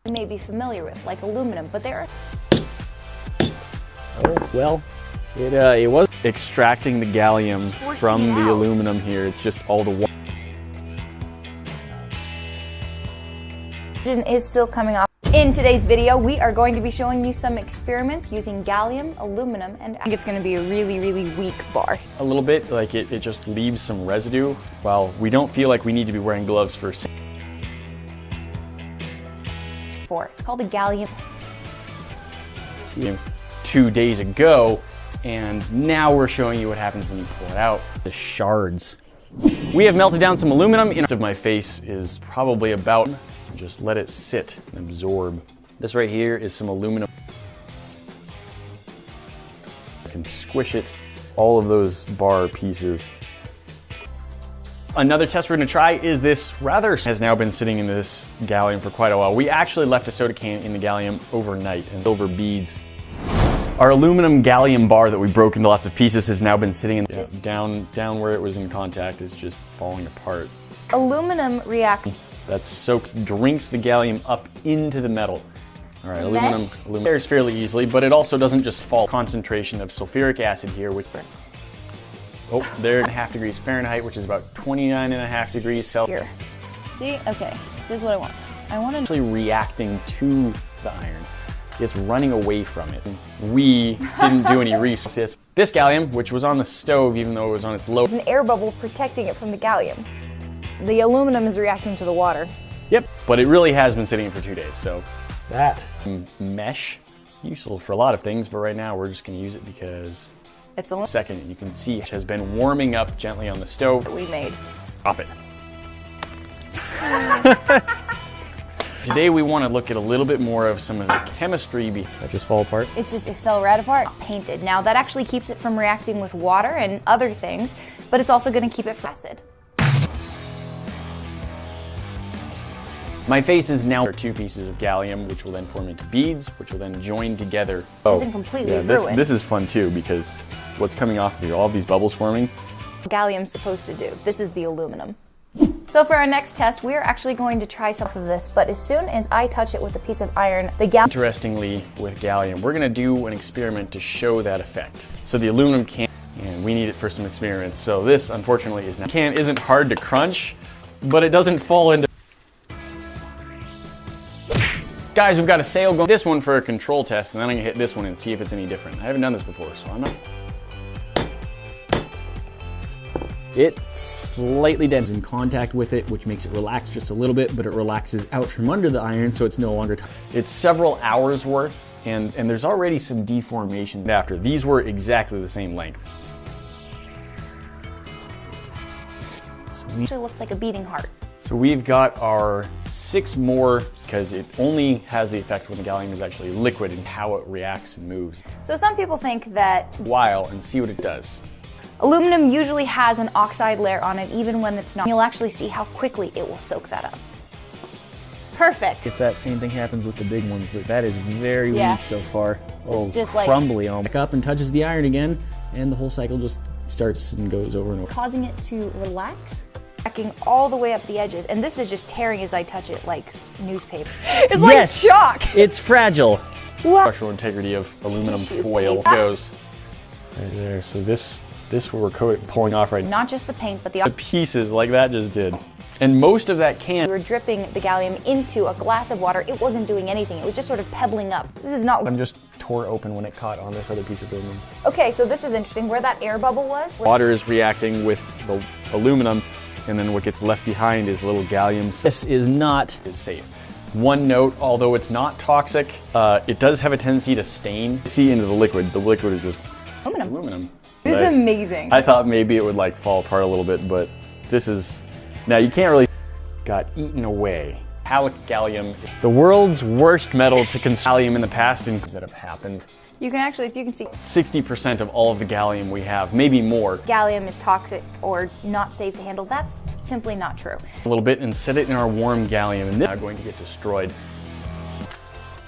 you may be familiar with, like aluminum, but there are... Oh, well, it was extracting the gallium from the aluminum here. It's just all the water. Is still coming off. In today's video, we are going to be showing you some experiments using gallium, aluminum, and I think it's going to be a really, really weak bar. A little bit, like it just leaves some residue. While we don't feel like we need to be wearing gloves for. It's called a gallium. 2 days ago, and now we're showing you what happens when you pull it out. The shards. We have melted down some aluminum. The rest of my face is probably about. Just let it sit and absorb. This right here is some aluminum. I can squish it, all of those bar pieces. Another test we're gonna try is this rather has now been sitting in this gallium for quite a while. We actually left a soda can in the gallium overnight and silver beads. Our aluminum gallium bar that we broke into lots of pieces has now been sitting in down where it was in contact is just falling apart. Aluminum reacts. That drinks the gallium up into the metal. All right, aluminum tears fairly easily, but it also doesn't just fall. Concentration of sulfuric acid here, which, oh, there, 1/2 degrees Fahrenheit, which is about 29.5 degrees Celsius. See, okay, this is what I want. I want to actually reacting to the iron. It's running away from it. We didn't do any research. This gallium, which was on the stove, even though it was on its low. There's an air bubble protecting it from the gallium. The aluminum is reacting to the water. Yep, but it really has been sitting for 2 days, so that mesh, useful for a lot of things, but right now we're just gonna use it because it's a second, and you can see it has been warming up gently on the stove. We made. Drop it. Today we want to look at a little bit more of some of the chemistry. That just fall apart? It fell right apart. Painted. Now that actually keeps it from reacting with water and other things, but it's also going to keep it from acid. My face is now 2 pieces of gallium, which will then form into beads, which will then join together. This isn't completely ruined. This is fun too, because what's coming off here, all these bubbles forming. Gallium's supposed to do. This is the aluminum. So for our next test, we are actually going to try some of this, but as soon as I touch it with a piece of iron, the gallium... Interestingly, with gallium, we're gonna do an experiment to show that effect. So the aluminum can, and we need it for some experiments. So this, unfortunately, is not. Can isn't hard to crunch, but it doesn't fall into... Guys, we've got a sale going. This one for a control test, and then I'm gonna hit this one and see if it's any different. I haven't done this before, so I'm not. It slightly dents in contact with it, which makes it relax just a little bit, but it relaxes out from under the iron, so it's no longer. It's several hours worth, and there's already some deformation after. These were exactly the same length. It actually looks like a beating heart. So we've got our 6 more, because it only has the effect when the gallium is actually liquid and how it reacts and moves. So some people think that While and see what it does. Aluminum usually has an oxide layer on it, even when it's not. You'll actually see how quickly it will soak that up. Perfect. If that same thing happens with the big ones, but that is very weak so far. Oh, just like crumbly almost. Back up and touches the iron again, and the whole cycle just starts and goes over and over. Causing it to relax. Cracking all the way up the edges, and this is just tearing as I touch it like newspaper. It's like chalk. It's fragile. What? Structural integrity of aluminum foil goes right there. So this where we're pulling off right now. Not just the paint, but the pieces like that just did. And most of that can. We were dripping the gallium into a glass of water. It wasn't doing anything. It was just sort of pebbling up. This is not. I'm just tore open when it caught on this other piece of aluminum. Okay, so this is interesting. Where that air bubble was. Water is reacting with the aluminum, and then what gets left behind is little gallium. This is not safe. One note, although it's not toxic, it does have a tendency to stain. See into the liquid. The liquid is just aluminum. This is amazing. I thought maybe it would like fall apart a little bit, but this is, now you can't really, got eaten away. Metallic gallium, the world's worst metal to consume gallium in the past and that have happened. You can actually, if you can see, 60% of all of the gallium we have, maybe more. Gallium is toxic or not safe to handle. That's simply not true. A little bit and set it in our warm gallium, and this is now going to get destroyed.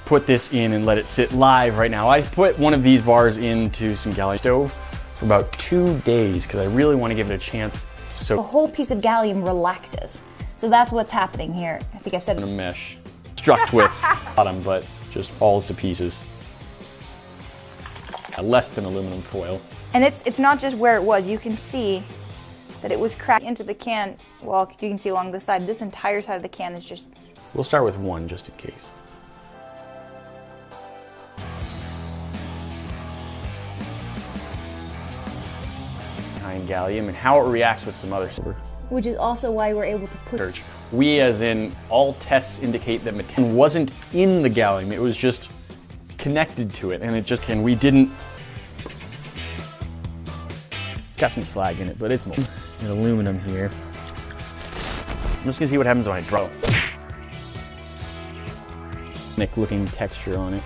Put this in and let it sit live right now. I put one of these bars into some gallium stove for about 2 days because I really want to give it a chance to soak. The whole piece of gallium relaxes. So that's what's happening here. I think I've said in a mesh. construct with bottom, but just falls to pieces. Less than aluminum foil. And it's not just where it was. You can see that it was cracked into the can. Well, you can see along the side. This entire side of the can is just... We'll start with one just in case. Behind gallium and how it reacts with some other silver. Which is also why we're able to push. We, as in all tests, indicate that metal wasn't in the gallium. It was just connected to it, and it just we didn't. It's got some slag in it, but it's molten. And aluminum here. I'm just gonna see what happens when I draw. Nick looking texture on it.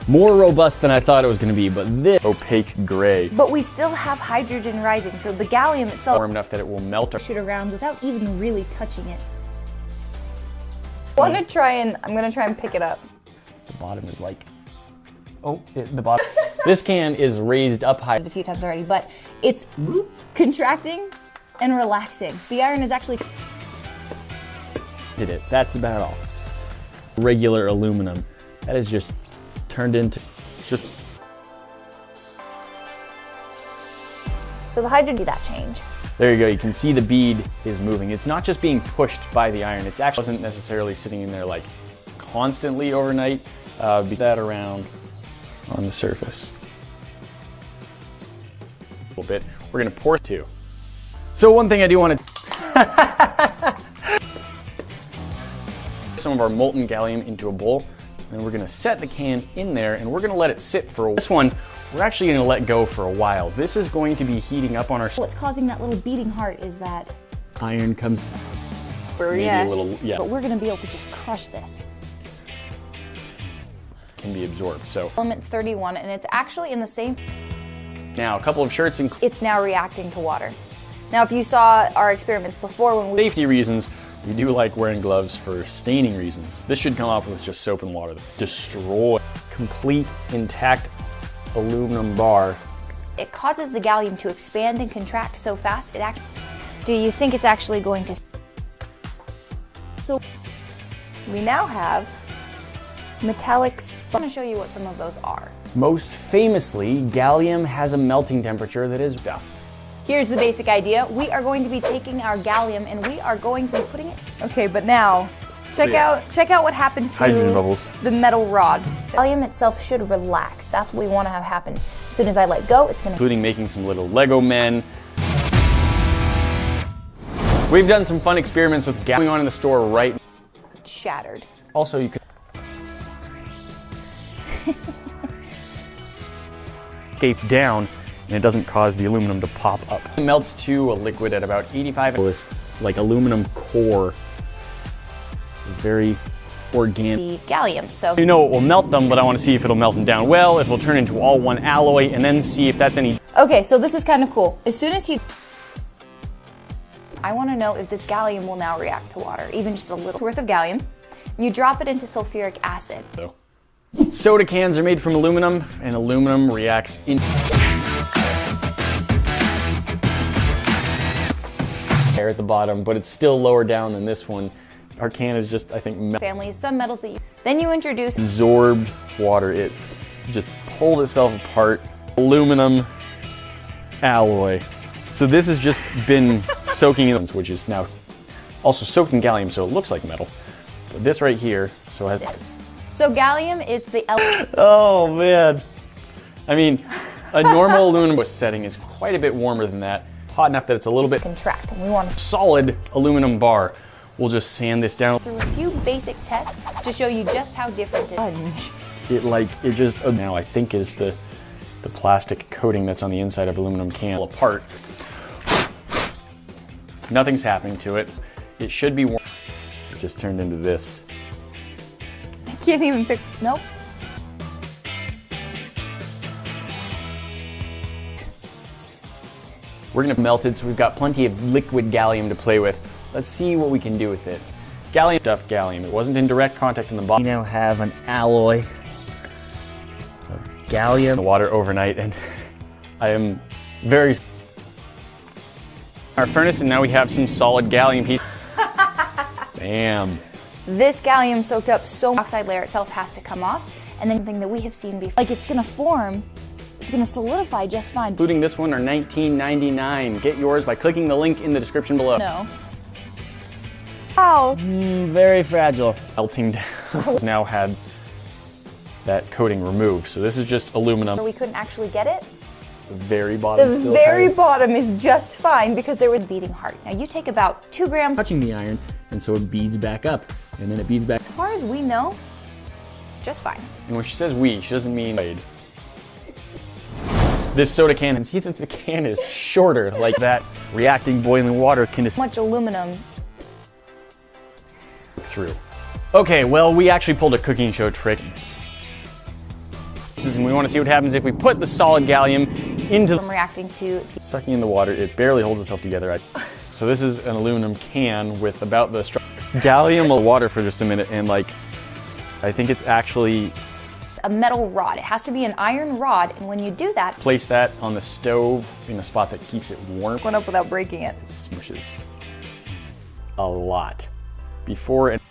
More robust than I thought it was going to be, but this opaque gray. But we still have hydrogen rising, so the gallium itself warm enough that it will melt. Shoot around without even really touching it. I'm gonna try and pick it up. The bottom is like, the bottom. This can is raised up high A few times already, but it's contracting and relaxing. The iron is actually. Did it? That's about all. Regular aluminum. That is just turned into just. So the hydrogen did that change. There you go. You can see the bead is moving. It's not just being pushed by the iron. It's actually wasn't necessarily sitting in there like constantly overnight. Be that around on the surface a little bit. We're gonna pour two. So one thing I do want to some of our molten gallium into a bowl. And we're gonna set the can in there and we're gonna let it sit for a while. This one, we're actually gonna let go for a while. This is going to be heating up on our... What's causing that little beating heart is that... iron comes... Maybe a little, yeah. But we're gonna be able to just crush this. Can be absorbed, so... Element 31, and it's actually in the same... Now, a couple of shirts and... It's now reacting to water. Now, if you saw our experiments before when we... Safety reasons, we do like wearing gloves for staining reasons. This should come off with just soap and water. Destroy complete intact aluminum bar. It causes the gallium to expand and contract so fast it do you think it's actually going to... So we now have metallics. I'm going to show you what some of those are. Most famously, gallium has a melting temperature that is stuff. Here's the basic idea. We are going to be taking our gallium and we are going to be putting it... Okay, but now, check out what happened to hydrogen bubbles. The metal rod. Gallium itself should relax. That's what we want to have happen. As soon as I let go, it's gonna... Including making some little Lego men. We've done some fun experiments with gallium going on in the store right now. It's shattered. Also, you could... escape down, and it doesn't cause the aluminum to pop up. It melts to a liquid at about 85. This like aluminum core, very organic. The gallium, so. You know it will melt them, but I want to see if it'll melt them down well, if it'll turn into all one alloy, and then see if that's any. Okay, so this is kind of cool. As soon as I want to know if this gallium will now react to water, even just a little worth of gallium. You drop it into sulfuric acid. Soda cans are made from aluminum, and aluminum reacts in. Air at the bottom, but it's still lower down than this one. Our can is just, I think, families, some metals that you... Then you introduce... Absorbed water. It just pulled itself apart. Aluminum alloy. So this has just been soaking in, which is now also soaked in gallium, so it looks like metal. But this right here, so it has... So gallium is the element... Oh, man. I mean, a normal aluminum setting is quite a bit warmer than that. Hot enough that it's a little bit contract, and we want a solid aluminum bar. We'll just sand this down through a few basic tests to show you just how different it is. It just now I think is the plastic coating that's on the inside of aluminum can apart. Nothing's happening to it. It should be warm. It just turned into this. I can't even pick. Nope. We're gonna melt it, so we've got plenty of liquid gallium to play with. Let's see what we can do with it. Gallium stuff gallium. It wasn't in direct contact in the bottom. We now have an alloy of gallium in the water overnight, and I am very... Our furnace, and now we have some solid gallium pieces. Bam. This gallium soaked up so much, oxide layer itself has to come off, and then the thing that we have seen before, like it's gonna form, it's gonna solidify just fine. Including this one are $19.99. Get yours by clicking the link in the description below. No. Wow. Very fragile. Melting down. Now had that coating removed. So this is just aluminum. We couldn't actually get it. The very bottom The still very tight. bottom is just fine because they were beating hard. Now you take about 2 grams. Touching the iron, and so it beads back up, and then it beads back. As far as we know, it's just fine. And when she says we, she doesn't mean Wade. This soda can, and see that the can is shorter, like that reacting boiling water can just Much aluminum. through. Okay, well, we actually pulled a cooking show trick. And we want to see what happens if we put the solid gallium into I'm reacting to sucking in the water. It barely holds itself together. So this is an aluminum can with about the gallium water for just a minute, and like, I think it's actually a metal rod. It has to be an iron rod, and when you do that, place that on the stove in a spot that keeps it warm. went up without breaking it. It smushes a lot before it.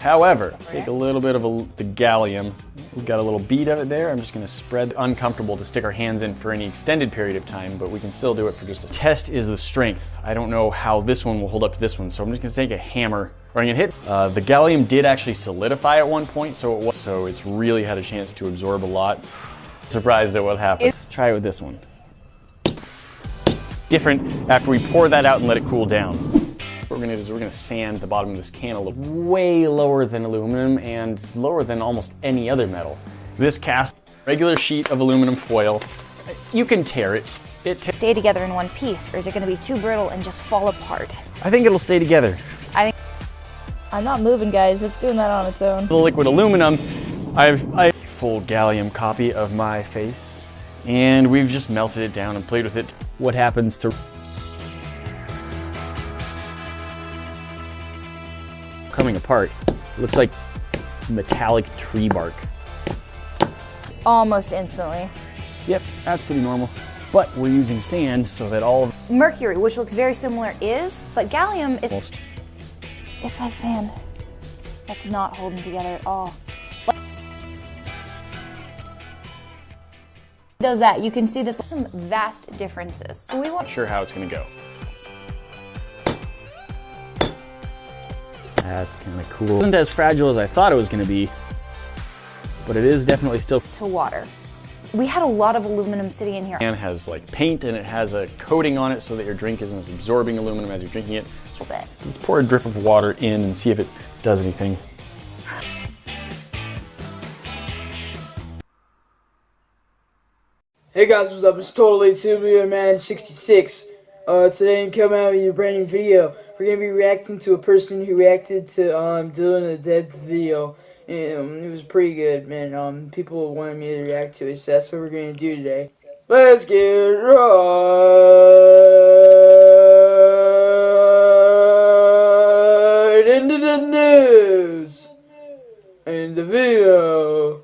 However, take a little bit of the gallium. We've got a little bead of it there. I'm just gonna spread. Uncomfortable to stick our hands in for any extended period of time, but we can still do it for just a test. Is the strength. I don't know how this one will hold up to this one, so I'm just gonna take a hammer, or I'm gonna hit. The gallium did actually solidify at one point, so it's really had a chance to absorb a lot. Surprised at what happened. Let's try it with this one. Different after we pour that out and let it cool down. What we're gonna do is we're gonna sand the bottom of this can a little way lower than aluminum and lower than almost any other metal. This cast, regular sheet of aluminum foil, you can tear it. Stay together in one piece, or is it going to be too brittle and just fall apart? I think it'll stay together. I'm not moving, guys. It's doing that on its own. The liquid aluminum, I full gallium copy of my face, and we've just melted it down and played with it. What happens to coming apart? It looks like metallic tree bark. Almost instantly. Yep, that's pretty normal. But we're using sand so that all of Mercury, which looks very similar, is, but gallium is. almost. It's like sand. That's not holding together at all. Does that? You can see that there's some vast differences. So we want. Not sure how it's gonna go. That's kind of cool. It isn't as fragile as I thought it was gonna be, but it is definitely still. To water. We had a lot of aluminum sitting in here. It has like paint and it has a coating on it so that your drink isn't absorbing aluminum as you're drinking it. A little bit. Let's pour a drip of water in and see if it does anything. Hey guys, what's up? It's Totally Tubular Man 66. Today I'm coming out with a brand new video. We're gonna be reacting to a person who reacted to Dylan the Dead's video. And it was pretty good, man. People wanted me to react to it, so that's what we're gonna do today. Let's get right into the news and the video.